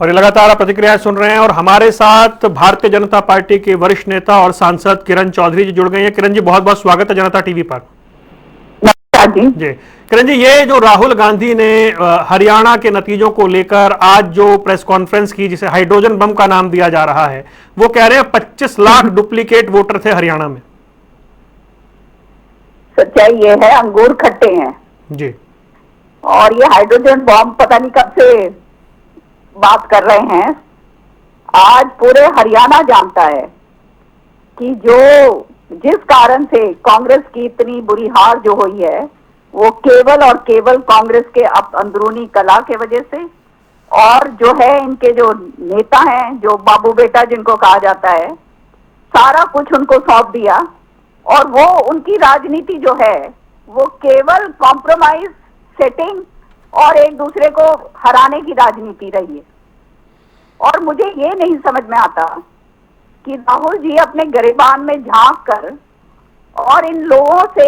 और ये लगातार आप प्रतिक्रियाएं सुन रहे हैं और हमारे साथ भारतीय जनता पार्टी के वरिष्ठ नेता और सांसद किरण चौधरी जी जुड़ गए हैं। किरण जी, बहुत बहुत स्वागत है जनता टीवी पर। जी किरण जी, ये जो राहुल गांधी ने हरियाणा के नतीजों को लेकर आज जो प्रेस कॉन्फ्रेंस की, जिसे हाइड्रोजन बम का नाम दिया जा रहा है, वो कह रहे हैं 25 लाख डुप्लीकेट वोटर थे हरियाणा में। सच्चाई ये है, अंगूर खट्टे हैं जी। और ये हाइड्रोजन बॉम्ब पता नहीं कब से बात कर रहे हैं। आज पूरे हरियाणा जानता है कि जिस कारण से कांग्रेस की इतनी बुरी हार जो हुई है वो केवल और केवल कांग्रेस के अंदरूनी कला के वजह से, और जो है इनके जो नेता हैं, जो बाबू बेटा जिनको कहा जाता है, सारा कुछ उनको सौंप दिया और वो उनकी राजनीति जो है वो केवल कॉम्प्रोमाइज, सेटिंग और एक दूसरे को हराने की राजनीति रही है। और मुझे ये नहीं समझ में आता कि राहुल जी अपने गिरेबान में झांक कर और इन लोगों से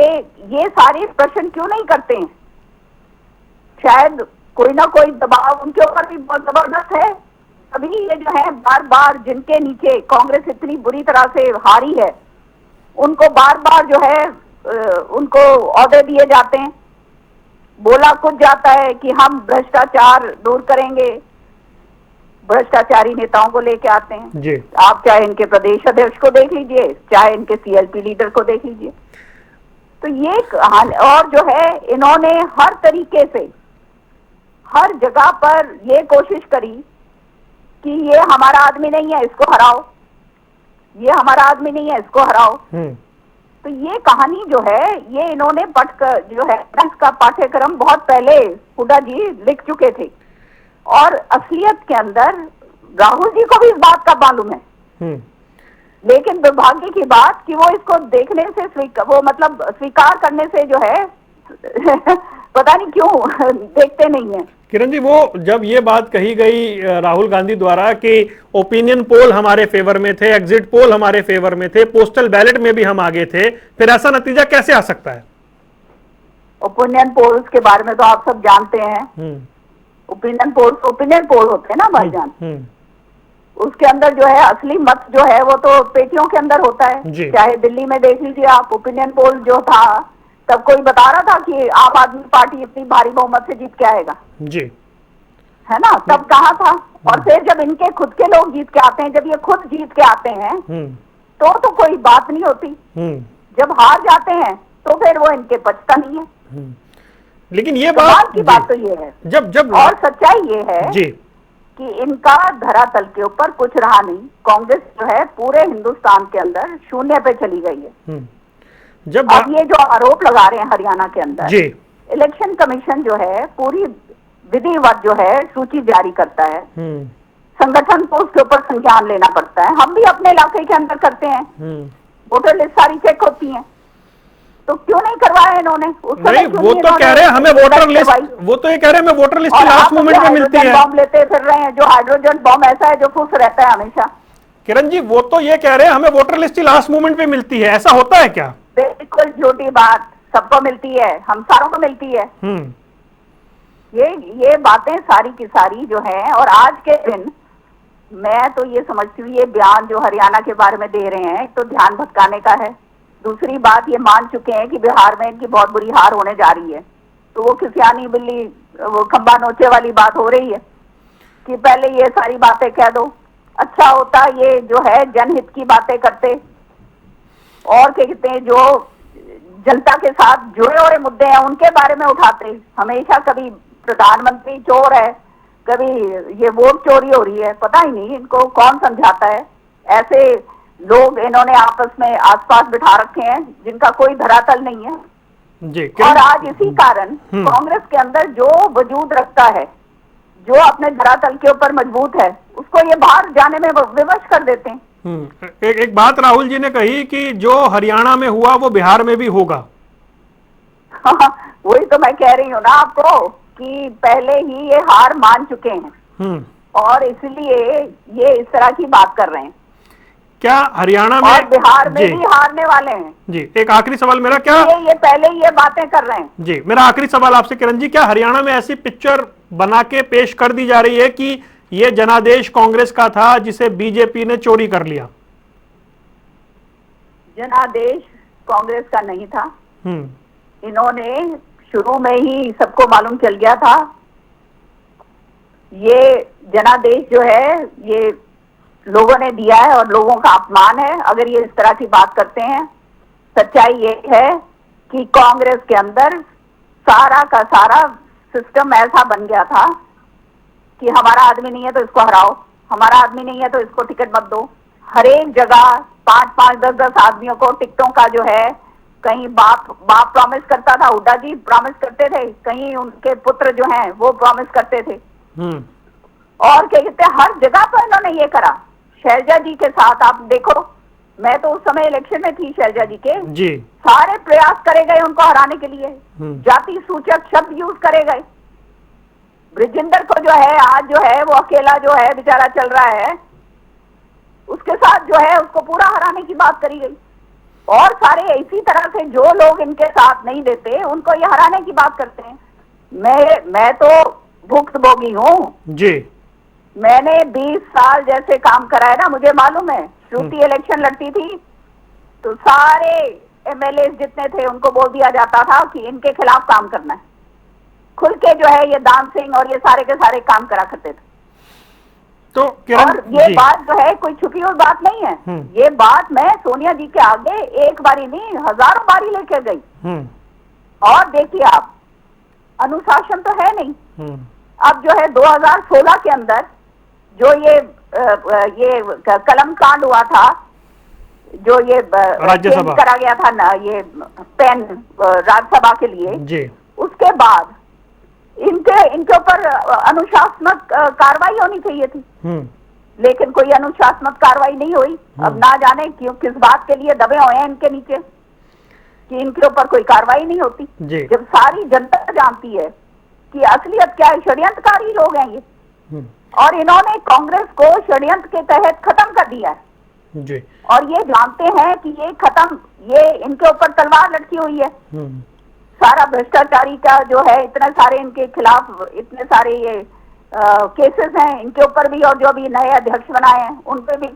ये सारे प्रश्न क्यों नहीं करते हैं। शायद कोई ना कोई दबाव उनके ऊपर भी बहुत जबरदस्त है, अभी ये जो है बार बार जिनके नीचे कांग्रेस इतनी बुरी तरह से हारी है उनको बार बार जो है उनको ऑर्डर दिए जाते हैं। बोला कुछ जाता है कि हम भ्रष्टाचार दूर करेंगे, भ्रष्टाचारी नेताओं को लेके आते हैं जी। आप चाहे इनके प्रदेश अध्यक्ष को देख लीजिए, चाहे इनके सीएलपी लीडर को देख लीजिए। तो ये और जो है इन्होंने हर तरीके से हर जगह पर ये कोशिश करी कि ये हमारा आदमी नहीं है, इसको हराओ, ये हमारा आदमी नहीं है, इसको हराओ। तो ये कहानी जो है ये इन्होंने जो है का पाठ्यक्रम बहुत पहले हुड्डा जी लिख चुके थे और असलियत के अंदर राहुल जी को भी इस बात का मालूम है। लेकिन दुर्भाग्य की बात कि वो इसको देखने से स्वीकार करने से जो है पता नहीं क्यों देखते नहीं है। किरण जी, वो जब ये बात कही गई राहुल गांधी द्वारा कि ओपिनियन पोल हमारे फेवर में थे, एग्जिट पोल हमारे फेवर में थे, पोस्टल बैलेट में भी हम आगे थे, फिर ऐसा नतीजा कैसे आ सकता है? ओपिनियन पोल्स के बारे में तो आप सब जानते हैं। ओपिनियन पोल होते हैं ना भाईजान, उसके अंदर जो है असली मत जो है वो तो पेटियों के अंदर होता है। चाहे दिल्ली में देख लीजिए आप, ओपिनियन पोल जो था तब कोई बता रहा था कि आम आदमी पार्टी इतनी भारी बहुमत से जीत के आएगा जी, है ना, तब कहा था। और फिर जब इनके खुद के लोग जीत के आते हैं, जब ये खुद जीत के आते हैं तो कोई बात नहीं होती। जब हार जाते हैं तो फिर वो इनके पचता नहीं है। लेकिन ये बात तो ये है जब और सच्चाई ये है जी कि इनका धरातल के ऊपर कुछ रहा नहीं। कांग्रेस जो है पूरे हिंदुस्तान के अंदर शून्य पे चली गई है। जब अब ये जो आरोप लगा रहे हैं हरियाणा के अंदर जी, इलेक्शन कमीशन जो है पूरी विधिवत जो है सूची जारी करता है, संगठन को उसके ऊपर संज्ञान लेना पड़ता है। हम भी अपने इलाके के अंदर करते हैं, वोटर लिस्ट सारी चेक होती है, तो क्यों नहीं करवाया इन्होंने? नहीं, वो तो कह रहे हैं हमें वोटर लिस्ट, वो तो ये कह रहे हैं हमें वोटर लिस्ट लास्ट मोमेंट में मिलती है। बॉम्ब लेते फिर रहे हैं, जो हाइड्रोजन बॉम्ब ऐसा है जो फुस रहता है हमेशा। किरण जी, वो तो ये कह रहे हैं हमें वोटर लिस्ट लास्ट मोमेंट में मिलती है, ऐसा होता है क्या? बिल्कुल झूठी बात, सबको मिलती है, हम सारों को मिलती है। ये बातें सारी की सारी जो है, और आज के दिन मैं तो ये समझती हूँ ये बयान जो हरियाणा के बारे में दे रहे हैं तो ध्यान भटकाने का है। दूसरी बात, ये मान चुके हैं कि बिहार में इनकी बहुत बुरी हार होने जा रही है, तो वो खिसियानी बिल्ली वो खंबा नोचे वाली बात हो रही है कि पहले ये सारी बातें कह दो। अच्छा होता ये जो है जनहित की बातें करते और क्या कहते हैं जो जनता के साथ जुड़े हुए मुद्दे हैं उनके बारे में उठाते। हमेशा कभी प्रधानमंत्री चोर है, कभी ये वोट चोरी हो रही है, पता ही नहीं इनको कौन समझाता है। ऐसे लोग इन्होंने आपस में आसपास बिठा रखे हैं जिनका कोई धरातल नहीं है जी। और आज इसी कारण कांग्रेस के अंदर जो वजूद रखता है, जो अपने धरातल के ऊपर मजबूत है, उसको ये बाहर जाने में विवश कर देते हैं। एक बात राहुल जी ने कही कि जो हरियाणा में हुआ वो बिहार में भी होगा। वही तो मैं कह रही हूँ ना आपको कि पहले ही ये हार मान चुके हैं और इसलिए ये इस तरह की बात कर रहे हैं। क्या हरियाणा में और बिहार में भी हारने वाले हैं जी? एक आखिरी सवाल मेरा, क्या ये पहले ही ये बातें कर रहे हैं जी? मेरा आखिरी सवाल आपसे किरण जी, क्या हरियाणा में ऐसी पिक्चर बना के पेश कर दी जा रही है कि ये जनादेश कांग्रेस का था जिसे बीजेपी ने चोरी कर लिया। जनादेश कांग्रेस का नहीं था। इन्होंने शुरू में ही सबको मालूम चल गया था। ये जनादेश जो है ये लोगों ने दिया है और लोगों का अपमान है अगर ये इस तरह की बात करते हैं। सच्चाई ये है कि कांग्रेस के अंदर सारा का सारा सिस्टम ऐसा बन गया था कि हमारा आदमी नहीं है तो इसको हराओ, हमारा आदमी नहीं है तो इसको टिकट मत दो। हर एक जगह 5-5, 10-10 आदमियों को टिकटों का जो है, कहीं बाप प्रॉमिस करता था, हुड्डा जी प्रॉमिस करते थे, कहीं उनके पुत्र जो हैं वो प्रॉमिस करते थे। और क्या कहते हैं, हर जगह पर इन्होंने ये करा। शैलजा जी के साथ आप देखो, मैं तो उस समय इलेक्शन में थी शैलजा जी के जी। सारे प्रयास करे गए उनको हराने के लिए, जाति सूचक शब्द यूज करे गए। ब्रिजेंद्र को जो है आज जो है वो अकेला जो है बेचारा चल रहा है, उसके साथ जो है उसको पूरा हराने की बात करी गई। और सारे इसी तरह से जो लोग इनके साथ नहीं देते उनको ये हराने की बात करते हैं। मैं तो भुक्तभोगी हूँ जी। मैंने 20 साल जैसे काम करा है ना, मुझे मालूम है। श्रुति इलेक्शन लड़ती थी तो सारे एमएलए जितने थे उनको बोल दिया जाता था कि इनके खिलाफ काम करना है। खुल के जो है ये दान सिंह और ये सारे के सारे काम करा करते थे। तो और ये बात जो है कोई छुपी हुई बात नहीं है। ये बात मैं सोनिया जी के आगे एक बारी नहीं हजारों बारी लेकर गई। और देखिए आप, अनुशासन तो है नहीं। अब जो है 2016 के अंदर जो ये कलम कांड हुआ था, जो ये राज्यसभा करा गया था ना, ये पेन राज्यसभा के लिए जी। उसके बाद इनके ऊपर अनुशासनात्मक कार्रवाई होनी चाहिए थी, लेकिन कोई अनुशासनात्मक कार्रवाई नहीं हुई। अब ना जाने क्यों, किस बात के लिए दबे हुए हैं इनके नीचे कि इनके ऊपर कोई कार्रवाई नहीं होती, जब सारी जनता जानती है कि असलियत क्या है। षड्यंत्रकारी लोग हैं ये, और इन्होंने कांग्रेस को षड्यंत्र के तहत खत्म कर दिया है जी। और ये जानते हैं कि ये खत्म, ये इनके ऊपर तलवार लटकी हुई है। सारा भ्रष्टाचारी का जो है, इतने सारे इनके खिलाफ इतने सारे ये केसेस हैं इनके ऊपर भी, और जो भी नए अध्यक्ष बनाए हैं उन पे भी।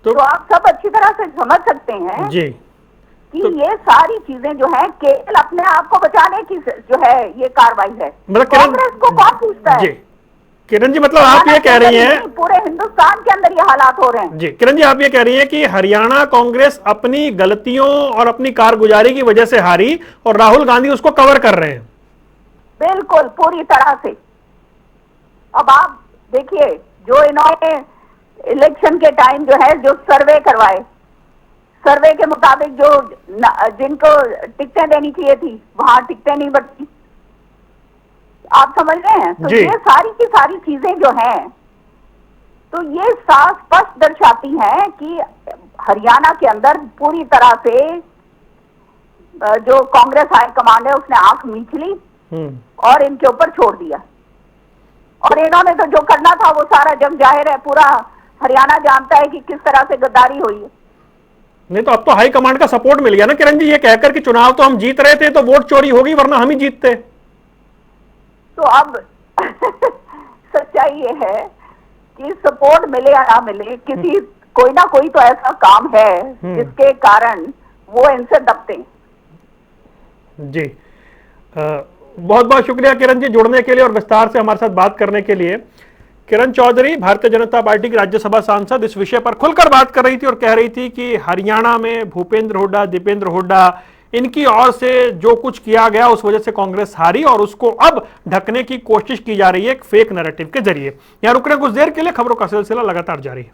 तो आप सब अच्छी तरह से समझ सकते हैं जी कि ये सारी चीजें जो है केवल अपने आप को बचाने की जो है ये कार्रवाई है। कांग्रेस को कौन पूछता है? किरण जी, मतलब आप ये कह रही हैं पूरे हिंदुस्तान के अंदर ये हालात हो रहे हैं। जी किरण जी, आप ये कह रही हैं कि हरियाणा कांग्रेस अपनी गलतियों और अपनी कारगुजारी की वजह से हारी और राहुल गांधी उसको कवर कर रहे हैं। बिल्कुल, पूरी तरह से। अब आप देखिए, जो इन्होंने इलेक्शन के टाइम जो है जो सर्वे करवाए, सर्वे के मुताबिक जो जिनको टिकटें देनी चाहिए थी वहां टिकटें नहीं बची। आप समझ रहे हैं? तो ये सारी की सारी चीजें जो हैं, तो ये साफ स्पष्ट दर्शाती हैं कि हरियाणा के अंदर पूरी तरह से जो कांग्रेस हाईकमांड है उसने आंख मीच ली और इनके ऊपर छोड़ दिया। और इन्होंने तो जो करना था वो सारा जग जाहिर है, पूरा हरियाणा जानता है कि किस तरह से गद्दारी हुई है। नहीं तो अब तो हाईकमांड का सपोर्ट मिल गया ना किरण जी, ये कहकर कि चुनाव तो हम जीत रहे थे तो वोट चोरी होगी, वरना हम ही जीतते। तो अब सच्चाई ये है कि सपोर्ट मिले या ना मिले, किसी कोई ना कोई तो ऐसा काम है जिसके कारण वो इनसे दबते हैं। जी, बहुत बहुत शुक्रिया किरण जी जुड़ने के लिए और विस्तार से हमारे साथ बात करने के लिए। किरण चौधरी, भारतीय जनता पार्टी की राज्यसभा सांसद, इस विषय पर खुलकर बात कर रही थी और कह रही थी कि हरियाणा में भूपेंद्र हुड्डा, दीपेंद्र हुड्डा, इनकी ओर से जो कुछ किया गया उस वजह से कांग्रेस हारी और उसको अब ढकने की कोशिश की जा रही है एक फेक नैरेटिव के जरिए। यहां रुक रहे कुछ देर के लिए, खबरों का सिलसिला लगातार जारी है।